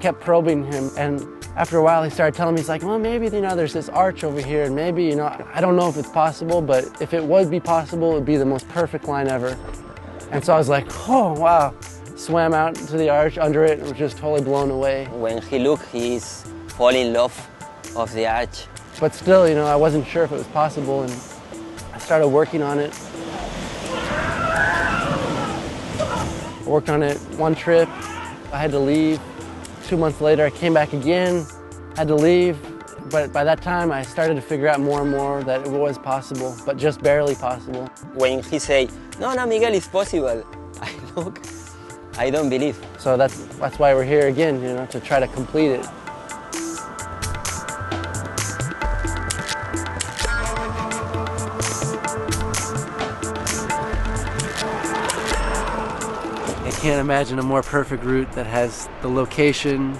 kept probing him, and after a while he started telling me, he's like, well, maybe, you know, there's this arch over here, and maybe, you know, I don't know if it's possible, but if it would be possible, it would be the most perfect line ever. And so I was like, oh, wow. Swam out to the arch under it and was just totally blown away. When he looked, he's falling in love of the arch. But still, you know, I wasn't sure if it was possible, and I started working on it. I worked on it one trip, I had to leave. 2 months later, I came back again, had to leave. But by that time, I started to figure out more and more that it was possible, but just barely possible. When he say, no, Miguel, it's possible, I look, I don't believe. So that's why we're here again, you know, to try to complete it. I can't imagine a more perfect route that has the location,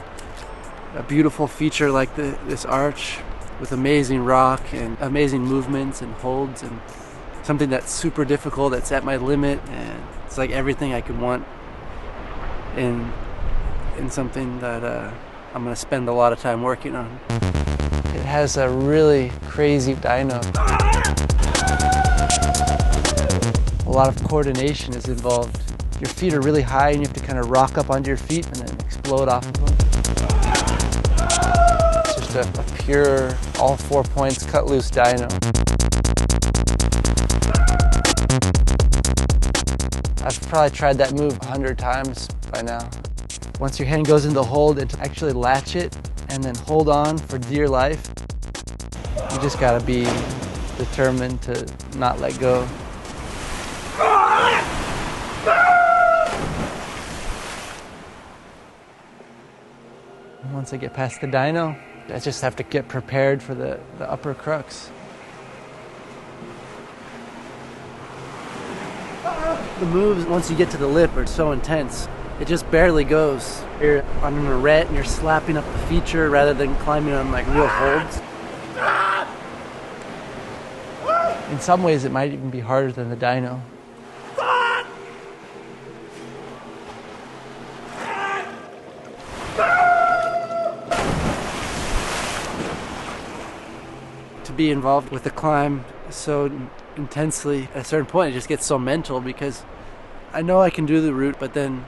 a beautiful feature like this arch with amazing rock and amazing movements and holds, and something that's super difficult, that's at my limit, and it's like everything I could want in something that I'm going to spend a lot of time working on. It has a really crazy dyno. A lot of coordination is involved. Your feet are really high and you have to kind of rock up onto your feet and then explode off of them. It's just a pure, all 4 points cut loose dyno. I've probably tried that move 100 times by now. Once your hand goes in the hold, and to actually latch it and then hold on for dear life, you just gotta be determined to not let go. Once I get past the dyno, I just have to get prepared for the upper crux. The moves, once you get to the lip, are so intense. It just barely goes. You're on an arete and you're slapping up the feature rather than climbing on like real holds. In some ways, it might even be harder than the dyno. To be involved with the climb so intensely, at a certain point it just gets so mental, because I know I can do the route, but then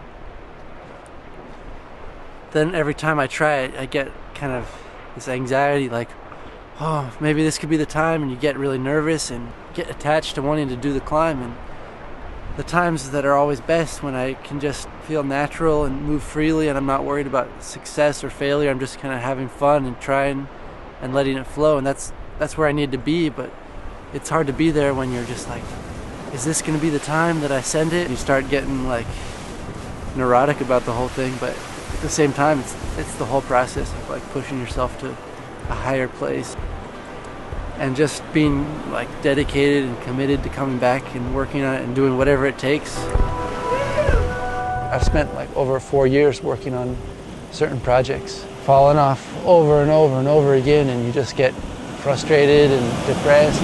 every time I try it, I get kind of this anxiety, like, oh, maybe this could be the time, and you get really nervous and get attached to wanting to do the climb. And the times that are always best when I can just feel natural and move freely and I'm not worried about success or failure. I'm just kind of having fun and trying and letting it flow, and that's where I need to be. But it's hard to be there when you're just like, is this going to be the time that I send it? And you start getting like neurotic about the whole thing, but at the same time, it's the whole process of like pushing yourself to a higher place and just being like dedicated and committed to coming back and working on it and doing whatever it takes. I've spent like over 4 years working on certain projects, falling off over and over and over again, and you just get frustrated and depressed.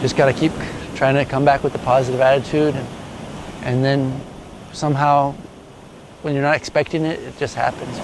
Just gotta keep trying to come back with a positive attitude, and then somehow, when you're not expecting it, it just happens.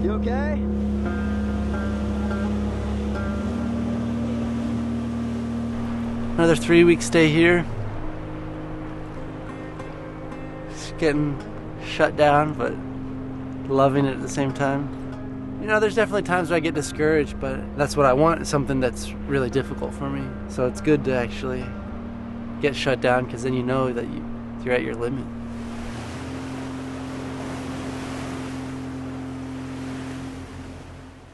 You okay? Another 3-week stay here. Just getting shut down, but loving it at the same time. You know, there's definitely times where I get discouraged, but that's what I want, something that's really difficult for me. So it's good to actually get shut down, because then you know that you're at your limit.